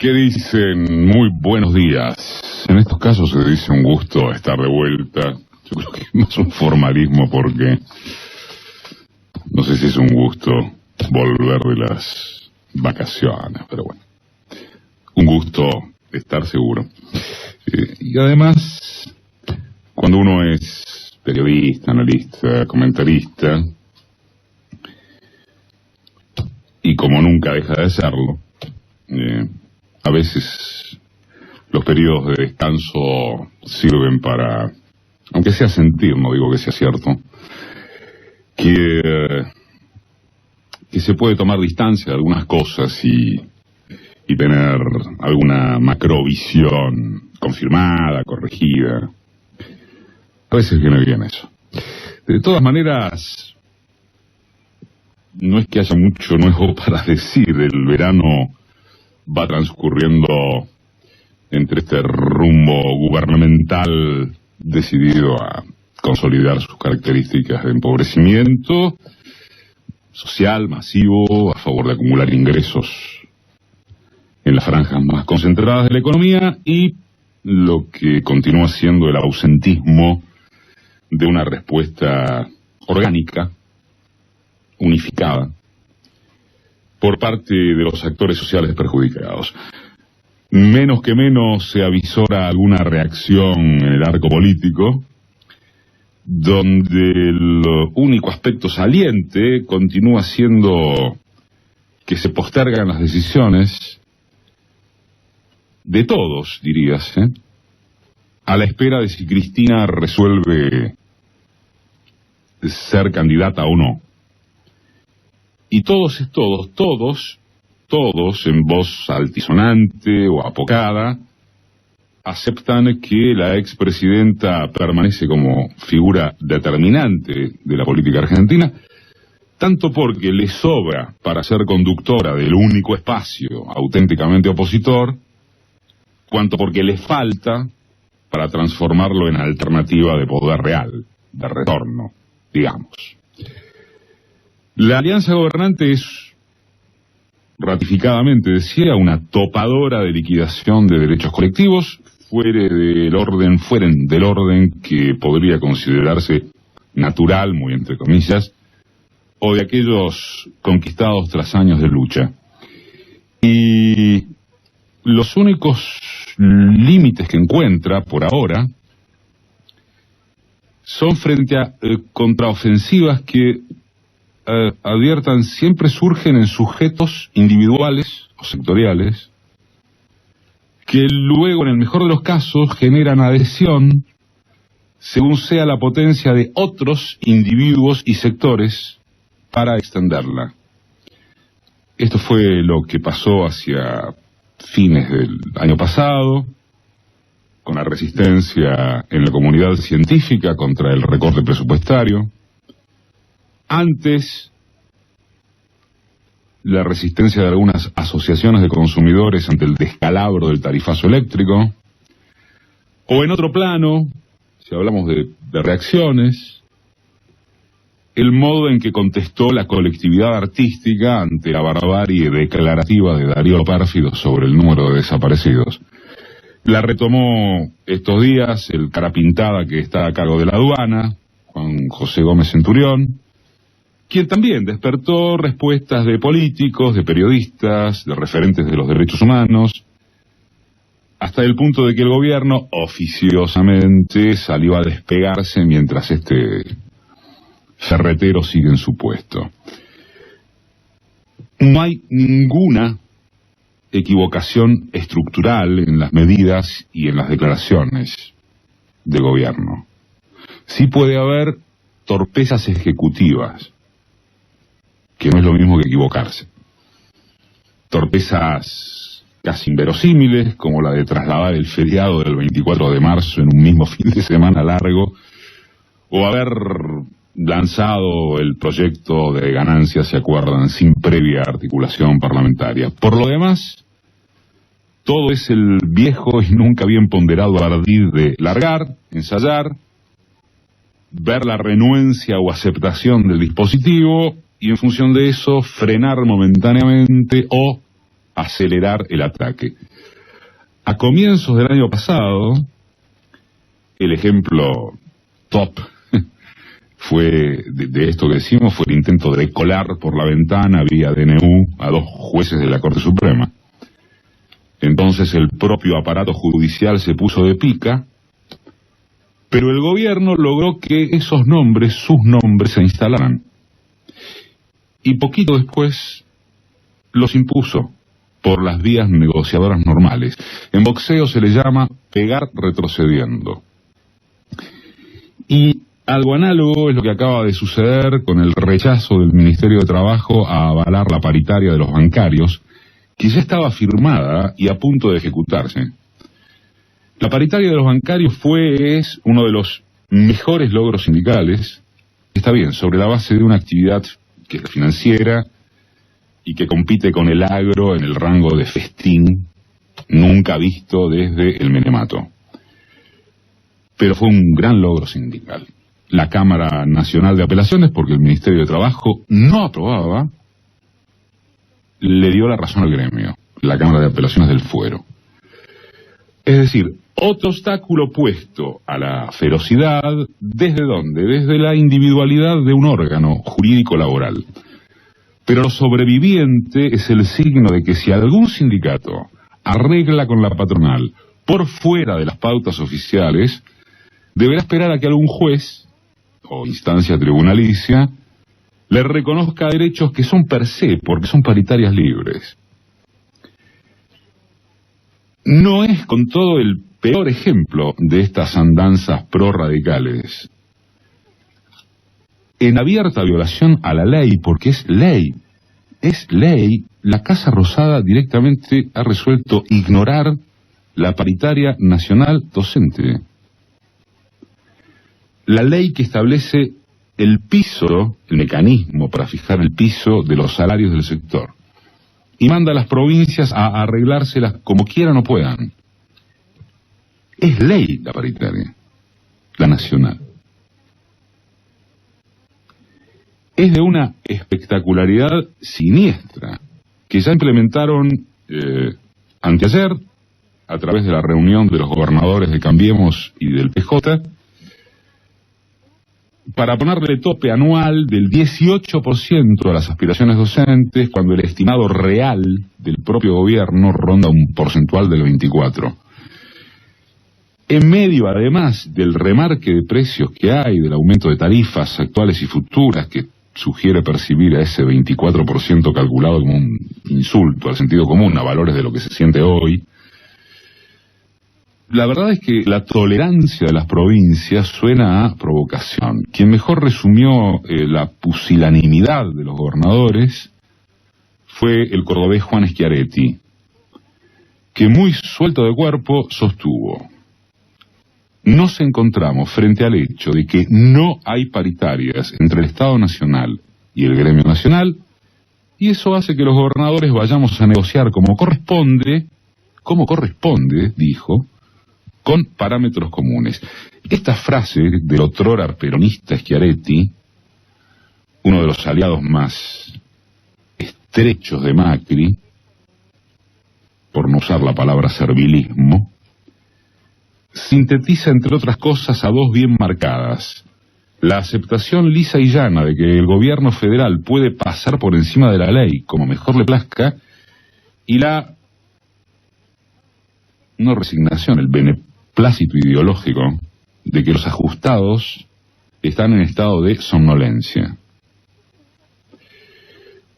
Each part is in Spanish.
¿Qué dicen? Muy buenos días. En estos casos se dice un gusto estar de vuelta. Yo creo que es más un formalismo porque no sé si es un gusto volver de las vacaciones, pero bueno, un gusto estar seguro. Y además, cuando uno es periodista, analista, comentarista, y como nunca deja de serlo, a veces los periodos de descanso sirven para, aunque sea sentir, no digo que sea cierto, que se puede tomar distancia de algunas cosas y tener alguna macrovisión confirmada, corregida. A veces viene bien eso. De todas maneras, no es que haya mucho nuevo para decir. El verano va transcurriendo entre este rumbo gubernamental decidido a consolidar sus características de empobrecimiento social, masivo, a favor de acumular ingresos en las franjas más concentradas de la economía, y lo que continúa siendo el ausentismo de una respuesta orgánica, unificada, por parte de los actores sociales perjudicados. Menos que menos se avisora alguna reacción en el arco político, donde el único aspecto saliente continúa siendo que se postergan las decisiones de todos, dirías, a la espera de si Cristina resuelve ser candidata o no. Y todos es todos, en voz altisonante o apocada, aceptan que la expresidenta permanece como figura determinante de la política argentina, tanto porque le sobra para ser conductora del único espacio auténticamente opositor, cuanto porque le falta para transformarlo en alternativa de poder real, de retorno, digamos. La alianza gobernante es, ratificadamente decía, una topadora de liquidación de derechos colectivos, fueren del orden que podría considerarse natural, muy entre comillas, o de aquellos conquistados tras años de lucha. Y los únicos límites que encuentra, por ahora, son frente a contraofensivas que, adviertan, siempre surgen en sujetos individuales o sectoriales, que luego, en el mejor de los casos, generan adhesión según sea la potencia de otros individuos y sectores para extenderla. Esto fue lo que pasó hacia fines del año pasado, con la resistencia en la comunidad científica contra el recorte presupuestario. Antes, la resistencia de algunas asociaciones de consumidores ante el descalabro del tarifazo eléctrico. O en otro plano, si hablamos de reacciones, el modo en que contestó la colectividad artística ante la barbarie declarativa de Darío Pérfido sobre el número de desaparecidos. La retomó estos días el cara pintada que está a cargo de la aduana, Juan José Gómez Centurión, quien también despertó respuestas de políticos, de periodistas, de referentes de los derechos humanos, hasta el punto de que el gobierno oficiosamente salió a despegarse mientras este ferretero sigue en su puesto. No hay ninguna equivocación estructural en las medidas y en las declaraciones de gobierno. Sí puede haber torpezas ejecutivas, que no es lo mismo que equivocarse. Torpezas casi inverosímiles, como la de trasladar el feriado del 24 de marzo en un mismo fin de semana largo, o haber lanzado el proyecto de ganancias, ¿se acuerdan?, sin previa articulación parlamentaria. Por lo demás, todo es el viejo y nunca bien ponderado ardid de largar, ensayar, ver la renuencia o aceptación del dispositivo y en función de eso frenar momentáneamente o acelerar el ataque. A comienzos del año pasado, el ejemplo top fue de esto que decimos, fue el intento de colar por la ventana vía DNU a 2 jueces de la Corte Suprema. Entonces el propio aparato judicial se puso de pica, pero el gobierno logró que esos nombres, sus nombres, se instalaran. Y poquito después los impuso por las vías negociadoras normales. En boxeo se le llama pegar retrocediendo. Y algo análogo es lo que acaba de suceder con el rechazo del Ministerio de Trabajo a avalar la paritaria de los bancarios, que ya estaba firmada y a punto de ejecutarse. La paritaria de los bancarios es uno de los mejores logros sindicales, está bien, sobre la base de una actividad que es la financiera y que compite con el agro en el rango de festín nunca visto desde el menemato. Pero fue un gran logro sindical. La Cámara Nacional de Apelaciones, porque el Ministerio de Trabajo no aprobaba, le dio la razón al gremio, la Cámara de Apelaciones del Fuero. Es decir, otro obstáculo puesto a la ferocidad, ¿desde dónde? Desde la individualidad de un órgano jurídico laboral. Pero lo sobreviviente es el signo de que si algún sindicato arregla con la patronal por fuera de las pautas oficiales, deberá esperar a que algún juez o instancia tribunalicia le reconozca derechos que son per se, porque son paritarias libres. No es con todo el peor ejemplo de estas andanzas pro-radicales. En abierta violación a la ley, porque es ley, la Casa Rosada directamente ha resuelto ignorar la paritaria nacional docente. La ley que establece el piso, el mecanismo para fijar el piso de los salarios del sector, y manda a las provincias a arreglárselas como quieran o puedan. Es ley la paritaria, la nacional. Es de una espectacularidad siniestra, que ya implementaron anteayer, a través de la reunión de los gobernadores de Cambiemos y del PJ, para ponerle tope anual del 18% a las aspiraciones docentes, cuando el estimado real del propio gobierno ronda un porcentual del 24%. En medio, además, del remarque de precios que hay, del aumento de tarifas actuales y futuras, que sugiere percibir a ese 24% calculado como un insulto al sentido común, a valores de lo que se siente hoy, la verdad es que la tolerancia de las provincias suena a provocación. Quien mejor resumió la pusilanimidad de los gobernadores fue el cordobés Juan Schiaretti, que muy suelto de cuerpo sostuvo: nos encontramos frente al hecho de que no hay paritarias entre el Estado Nacional y el Gremio Nacional, y eso hace que los gobernadores vayamos a negociar como corresponde, dijo, con parámetros comunes. Esta frase del otrora peronista Schiaretti, uno de los aliados más estrechos de Macri, por no usar la palabra servilismo, sintetiza, entre otras cosas, a dos bien marcadas: la aceptación lisa y llana de que el gobierno federal puede pasar por encima de la ley como mejor le plazca, y la no resignación, el beneplácito ideológico de que los ajustados están en estado de somnolencia.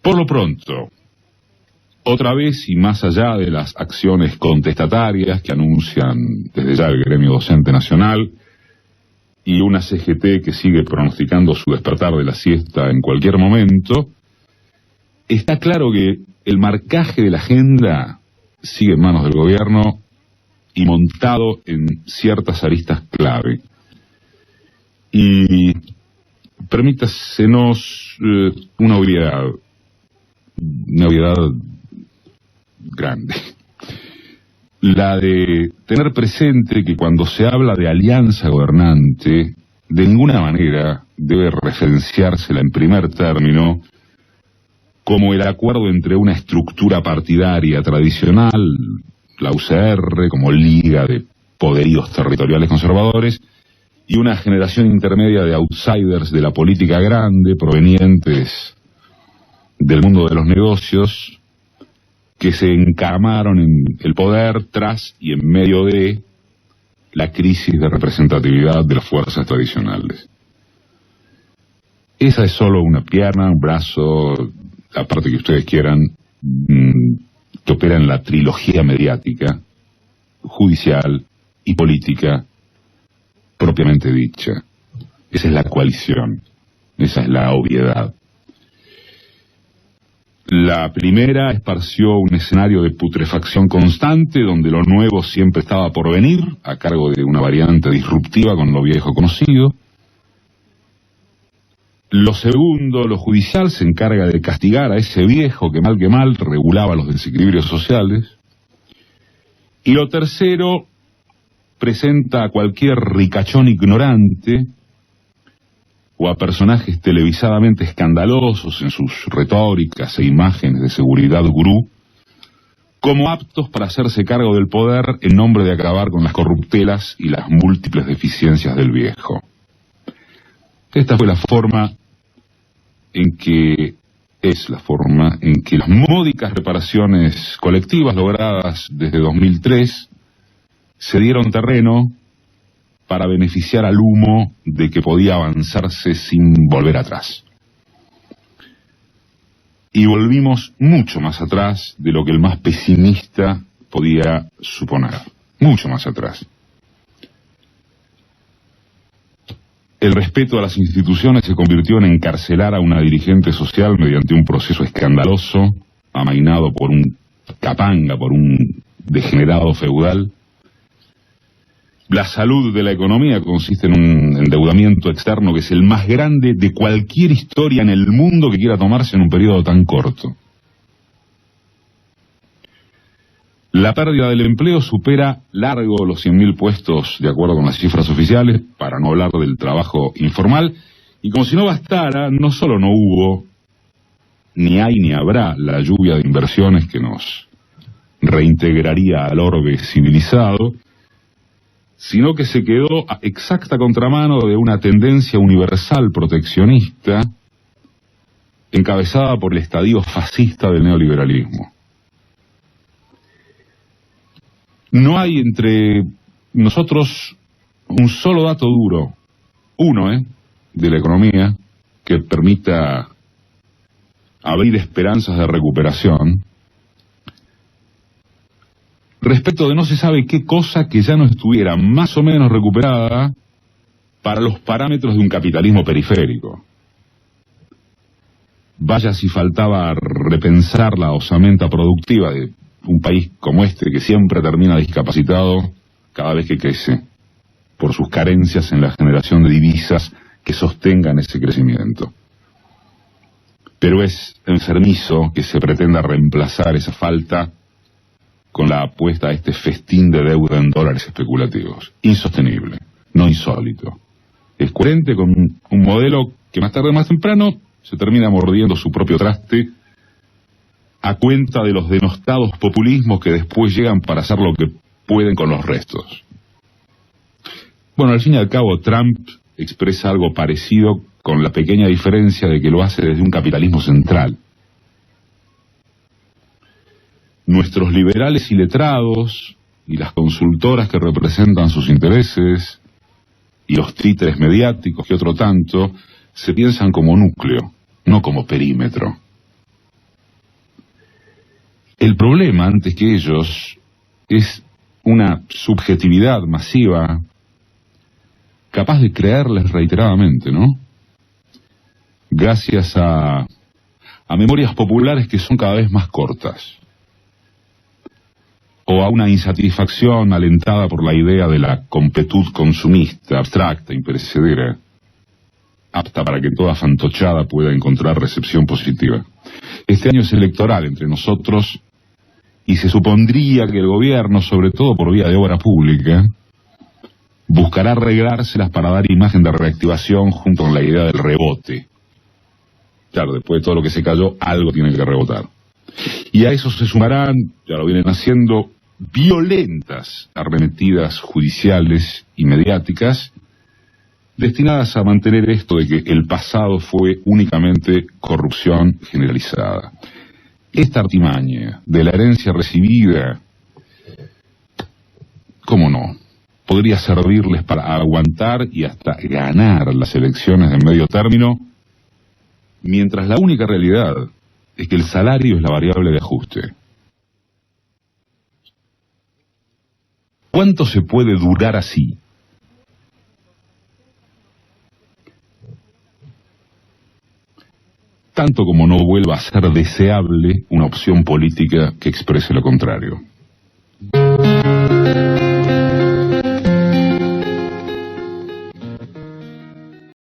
Por lo pronto, otra vez y más allá de las acciones contestatarias que anuncian desde ya el Gremio Docente Nacional y una CGT que sigue pronosticando su despertar de la siesta en cualquier momento, está claro que el marcaje de la agenda sigue en manos del gobierno y montado en ciertas aristas clave. Y permítasenos una obviedad grande, la de tener presente que cuando se habla de alianza gobernante, de ninguna manera debe referenciársela en primer término como el acuerdo entre una estructura partidaria tradicional, la UCR como liga de poderíos territoriales conservadores, y una generación intermedia de outsiders de la política grande, provenientes del mundo de los negocios, que se encamaron en el poder tras y en medio de la crisis de representatividad de las fuerzas tradicionales. Esa es solo una pierna, un brazo, la parte que ustedes quieran, que opera en la trilogía mediática, judicial y política propiamente dicha. Esa es la coalición, esa es la obviedad. La primera esparció un escenario de putrefacción constante, donde lo nuevo siempre estaba por venir, a cargo de una variante disruptiva con lo viejo conocido. Lo segundo, lo judicial, se encarga de castigar a ese viejo que mal regulaba los desequilibrios sociales. Y lo tercero, presenta a cualquier ricachón ignorante o a personajes televisadamente escandalosos en sus retóricas e imágenes de seguridad gurú como aptos para hacerse cargo del poder en nombre de acabar con las corruptelas y las múltiples deficiencias del viejo. Esta fue la forma en que las módicas reparaciones colectivas logradas desde 2003 se dieron terreno para beneficiar al humo de que podía avanzarse sin volver atrás. Y volvimos mucho más atrás de lo que el más pesimista podía suponer. Mucho más atrás. El respeto a las instituciones se convirtió en encarcelar a una dirigente social mediante un proceso escandaloso, amainado por un capanga, por un degenerado feudal. La salud de la economía consiste en un endeudamiento externo que es el más grande de cualquier historia en el mundo que quiera tomarse en un periodo tan corto. La pérdida del empleo supera largo los 100.000 puestos, de acuerdo con las cifras oficiales, para no hablar del trabajo informal. Y como si no bastara, no solo no hubo, ni hay ni habrá la lluvia de inversiones que nos reintegraría al orbe civilizado, sino que se quedó a exacta contramano de una tendencia universal proteccionista encabezada por el estadio fascista del neoliberalismo. No hay entre nosotros un solo dato duro, de la economía, que permita abrir esperanzas de recuperación, respecto de no se sabe qué cosa que ya no estuviera más o menos recuperada para los parámetros de un capitalismo periférico. Vaya si faltaba repensar la osamenta productiva de un país como este, que siempre termina discapacitado cada vez que crece, por sus carencias en la generación de divisas que sostengan ese crecimiento. Pero es enfermizo que se pretenda reemplazar esa falta con la apuesta a este festín de deuda en dólares especulativos. Insostenible, no insólito. Es coherente con un modelo que más tarde o más temprano se termina mordiendo su propio traste a cuenta de los denostados populismos que después llegan para hacer lo que pueden con los restos. Bueno, al fin y al cabo, Trump expresa algo parecido, con la pequeña diferencia de que lo hace desde un capitalismo central. Nuestros liberales y letrados, y las consultoras que representan sus intereses, y los títeres mediáticos, que otro tanto, se piensan como núcleo, no como perímetro. El problema, antes que ellos, es una subjetividad masiva capaz de creerles reiteradamente, ¿no? Gracias a memorias populares que son cada vez más cortas, o a una insatisfacción alentada por la idea de la completud consumista, abstracta, imperecedera, apta para que toda fantochada pueda encontrar recepción positiva. Este año es electoral entre nosotros, y se supondría que el gobierno, sobre todo por vía de obra pública, buscará arreglárselas para dar imagen de reactivación junto con la idea del rebote. Claro, después de todo lo que se cayó, algo tiene que rebotar. Y a eso se sumarán, ya lo vienen haciendo, violentas arremetidas judiciales y mediáticas destinadas a mantener esto de que el pasado fue únicamente corrupción generalizada. Esta artimaña de la herencia recibida, ¿cómo no?, podría servirles para aguantar y hasta ganar las elecciones de medio término, mientras la única realidad es que el salario es la variable de ajuste. ¿Cuánto se puede durar así? Tanto como no vuelva a ser deseable una opción política que exprese lo contrario.